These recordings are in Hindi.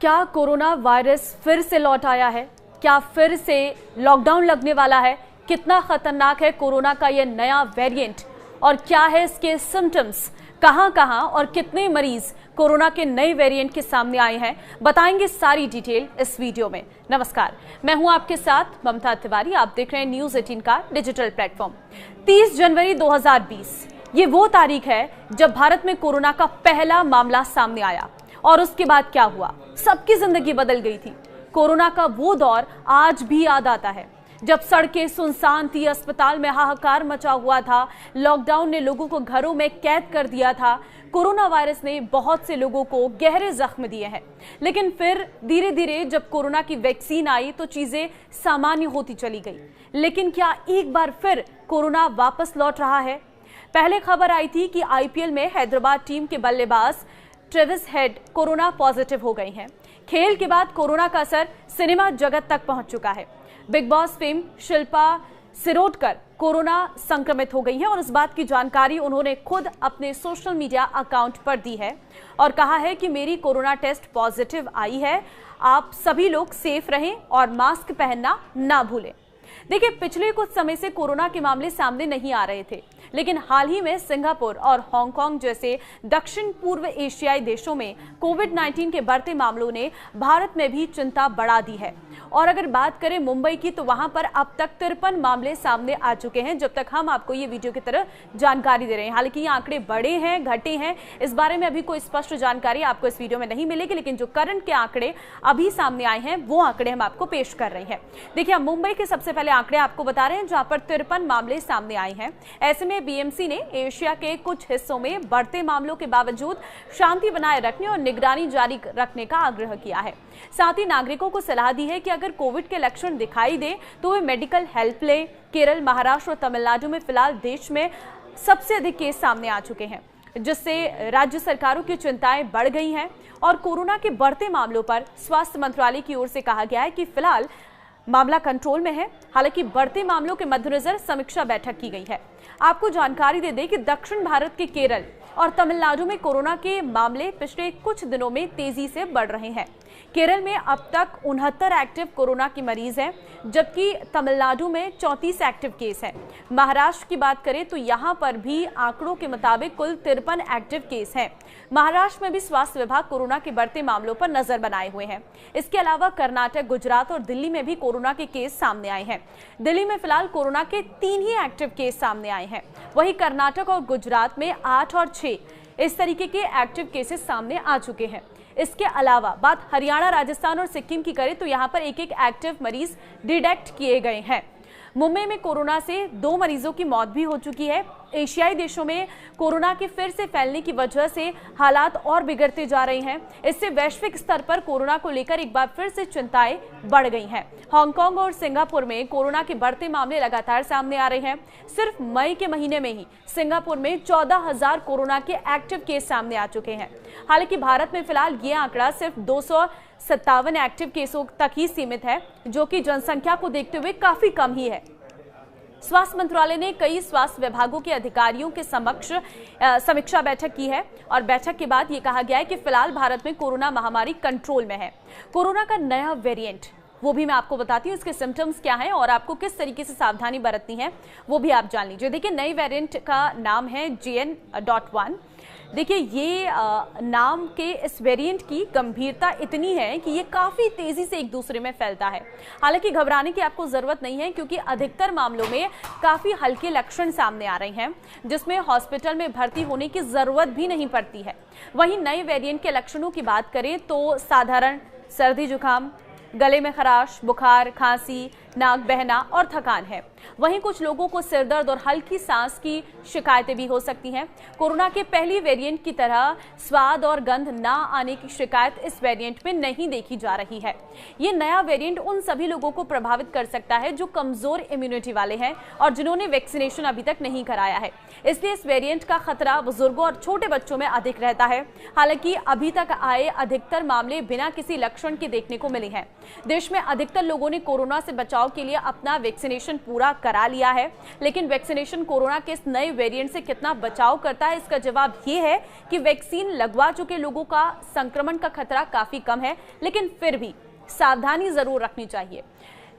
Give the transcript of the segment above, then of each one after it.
क्या कोरोना वायरस फिर से लौट आया है? क्या फिर से लॉकडाउन लगने वाला है? कितना खतरनाक है कोरोना का यह नया वेरिएंट और क्या है इसके सिम्टम्स? कहां और कितने मरीज कोरोना के नए वेरिएंट के सामने आए हैं, बताएंगे सारी डिटेल इस वीडियो में। नमस्कार, मैं हूं आपके साथ ममता तिवारी। आप देख रहे हैं न्यूज 18 का डिजिटल प्लेटफॉर्म। 30 जनवरी 2020 ये वो तारीख है जब भारत में कोरोना का पहला मामला सामने आया और उसके बाद क्या हुआ, सबकी जिंदगी बदल गई थी। कोरोना का वो दौर आज भी याद आता है जब सड़कें सुनसान थी, अस्पताल में हाहाकार मचा हुआ था, लॉकडाउन ने लोगों को घरों में कैद कर दिया था। कोरोना वायरस ने बहुत से लोगों को गहरे जख्म दिए हैं, लेकिन फिर धीरे धीरे जब कोरोना की वैक्सीन आई तो चीजें सामान्य होती चली गई। लेकिन क्या एक बार फिर कोरोना वापस लौट रहा है? पहले खबर आई थी कि आईपीएल में हैदराबाद टीम के बल्लेबाज ट्रेविस हेड कोरोना पॉजिटिव हो गए हैं। खेल के बाद कोरोना का असर सिनेमा जगत तक पहुंच चुका है। Big boss fame Shilpa Shirodkar corona संक्रमित हो गई हैं और इस बात की जानकारी उन्होंने खुद अपने सोशल मीडिया अकाउंट पर दी है और कहा है कि मेरी कोरोना टेस्ट पॉजिटिव आई है, आप सभी लोग सेफ रहें और मास्क पहनना ना भूलें। देखिए, पिछले कुछ समय से कोरोना के मामले सामने नहीं आ रहे थे, लेकिन हाल ही में सिंगापुर और हांगकांग जैसे दक्षिण पूर्व एशियाई देशों में कोविड-19 के बढ़ते मामलों ने भारत में भी चिंता बढ़ा दी है। और अगर बात करें मुंबई की, तो वहां पर अब तक 53 मामले सामने आ चुके हैं जब तक हम आपको ये वीडियो की तरह जानकारी दे रहे हैं। हालांकि ये आंकड़े बढ़े हैं, घटे हैं, इस बारे में अभी कोई स्पष्ट जानकारी आपको इस वीडियो में नहीं मिलेगी, लेकिन जो करंट के आंकड़े अभी सामने आए हैं वो आंकड़े हम आपको पेश कर रहे हैं। देखिए, हम मुंबई के सबसे पहले आंकड़े आपको बता रहे हैं जहां पर 53 मामले सामने आए हैं। ऐसे में बीएमसी ने एशिया के कुछ हिस्सों में बढ़ते मामलों के बावजूद शांति बनाए रखने और निगरानी जारी रखने का आग्रह किया है। साथ ही नागरिकों को सलाह दी है कि अगर कोविड के लक्षण दिखाई दे तो वे मेडिकल हेल्प लें। केरल, महाराष्ट्र और तमिलनाडु में फिलहाल देश में सबसे अधिक केस सामने आ चुके हैं, जिससे राज्य सरकारों की चिंताएं बढ़ गई हैं और कोरोना के बढ़ते मामलों पर स्वास्थ्य मंत्रालय की ओर से कहा गया है कि फिलहाल मामला कंट्रोल में है। हालांकि बढ़ते मामलों के मद्देनजर समीक्षा बैठक की गई है। आपको जानकारी दे दें कि दक्षिण भारत के केरल और तमिलनाडु में कोरोना के मामले पिछले कुछ दिनों में तेजी से बढ़ रहे हैं। केरल में अब तक 69 एक्टिव कोरोना के मरीज हैं, जबकि तमिलनाडु में 34 एक्टिव केस हैं। महाराष्ट्र की बात करें तो यहां पर भी आंकड़ों के मुताबिक कुल 53 एक्टिव केस हैं। महाराष्ट्र में भी स्वास्थ्य विभाग कोरोना के बढ़ते मामलों पर नजर बनाए हुए हैं। इसके अलावा कर्नाटक, गुजरात और दिल्ली में भी कोरोना के केस सामने आए हैं। दिल्ली में फिलहाल कोरोना के 3 ही एक्टिव केस सामने आए हैं। वहीं कर्नाटक और गुजरात में 8 और 6 इस तरीके के एक्टिव केसेस सामने आ चुके हैं। इसके अलावा बात हरियाणा, राजस्थान और सिक्किम की करें तो यहां पर एक एक्टिव मरीज डिटेक्ट किए गए हैं। मुंबई में कोरोना से 2 मरीजों की मौत भी हो चुकी है। एशियाई देशों में कोरोना के फिर से फैलने की वजह से हालात और बिगड़ते जा रहे हैं। इससे वैश्विक स्तर पर कोरोना को लेकर एक बार फिर से चिंताएं बढ़ गई हैं। हांगकांग और सिंगापुर में कोरोना के बढ़ते मामले लगातार सामने आ रहे हैं। सिर्फ मई के महीने में ही सिंगापुर में 14,000 कोरोना के एक्टिव केस सामने आ चुके हैं। हालांकि भारत में फिलहाल ये आंकड़ा सिर्फ 257 एक्टिव केसों तक ही सीमित है, जो कि जनसंख्या को देखते हुए काफी कम ही है। स्वास्थ्य मंत्रालय ने कई स्वास्थ्य विभागों के अधिकारियों के समक्ष समीक्षा बैठक की है और बैठक के बाद ये कहा गया है कि फिलहाल भारत में कोरोना महामारी कंट्रोल में है। कोरोना का नया वेरिएंट, वो भी मैं आपको बताती हूँ, इसके सिम्टम्स क्या हैं और आपको किस तरीके से सावधानी बरतनी है वो भी आप जान लीजिए। देखिए, नई वेरिएंट का नाम है JN.1। देखिए, ये नाम के इस वेरिएंट की गंभीरता इतनी है कि ये काफी तेजी से एक दूसरे में फैलता है। हालांकि घबराने की आपको जरूरत नहीं है, क्योंकि अधिकतर मामलों में काफी हल्के लक्षण सामने आ रहे हैं, जिसमें हॉस्पिटल में भर्ती होने की जरूरत भी नहीं पड़ती है। वहीं नए वेरिएंट के लक्षणों की बात करें तो साधारण सर्दी जुकाम, गले में खराश, बुखार, खांसी, नाक बहना और थकान है। वहीं कुछ लोगों को सिरदर्द और हल्की सांस की शिकायतें भी हो सकती हैं। कोरोना के पहली वेरिएंट की तरह स्वाद और गंध ना आने की शिकायत इस वेरिएंट में नहीं देखी जा रही है। ये नया वेरिएंट उन सभी लोगों को प्रभावित कर सकता है जो कमजोर इम्यूनिटी वाले हैं और जिन्होंने वैक्सीनेशन अभी तक नहीं कराया है। इसलिए इस वेरिएंट का खतरा बुजुर्गों और छोटे बच्चों में अधिक रहता है। हालांकि अभी तक आए अधिकतर मामले बिना किसी लक्षण के देखने को मिले हैं। देश में अधिकतर लोगों ने कोरोना से बचाव बचाव के लिए अपना वैक्सीनेशन पूरा करा लिया है, लेकिन वैक्सीनेशन कोरोना के इस नए वेरिएंट से कितना बचाव करता है, इसका जवाब ये है कि वैक्सीन लगवा चुके लोगों का संक्रमण का खतरा काफी कम है, लेकिन फिर भी सावधानी जरूर रखनी चाहिए।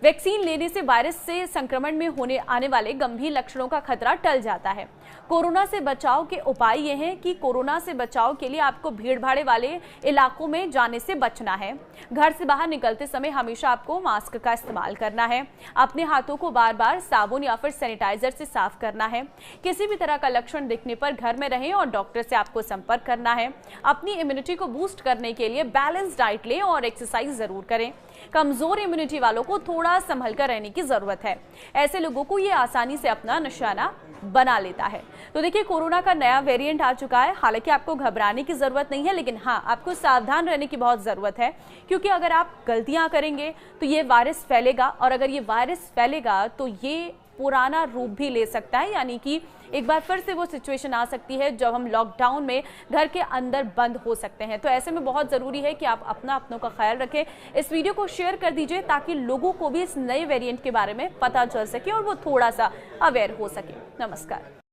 वैक्सीन लेने से वायरस से संक्रमण में होने आने वाले गंभीर लक्षणों का खतरा टल जाता है। कोरोना से बचाव के उपाय ये हैं कि कोरोना से बचाव के लिए आपको भीड़ भाड़ वाले इलाकों में जाने से बचना है। घर से बाहर निकलते समय हमेशा आपको मास्क का इस्तेमाल करना है। अपने हाथों को बार बार साबुन या फिर सैनिटाइजर से साफ करना है। किसी भी तरह का लक्षण दिखने पर घर में रहें और डॉक्टर से आपको संपर्क करना है। अपनी इम्यूनिटी को बूस्ट करने के लिए बैलेंस डाइट लें और एक्सरसाइज जरूर करें। कमजोर इम्यूनिटी वालों को थोड़ा संभल कर रहने की जरूरत है। ऐसे लोगों को ये आसानी से अपना निशाना बना लेता है। तो देखिए, कोरोना का नया वेरिएंट आ चुका है। हालांकि आपको घबराने की जरूरत नहीं है, लेकिन हाँ, आपको सावधान रहने की बहुत जरूरत है, क्योंकि अगर आप गलतियां करेंगे तो ये वायरस फैलेगा, और अगर ये वायरस फैलेगा तो ये पुराना रूप भी ले सकता है, यानी कि एक बार फिर से वो सिचुएशन आ सकती है जब हम लॉकडाउन में घर के अंदर बंद हो सकते हैं। तो ऐसे में बहुत जरूरी है कि आप अपनों का ख्याल रखें। इस वीडियो को शेयर कर दीजिए ताकि लोगों को भी इस नए वेरिएंट के बारे में पता चल सके और वो थोड़ा सा अवेयर हो सके। नमस्कार।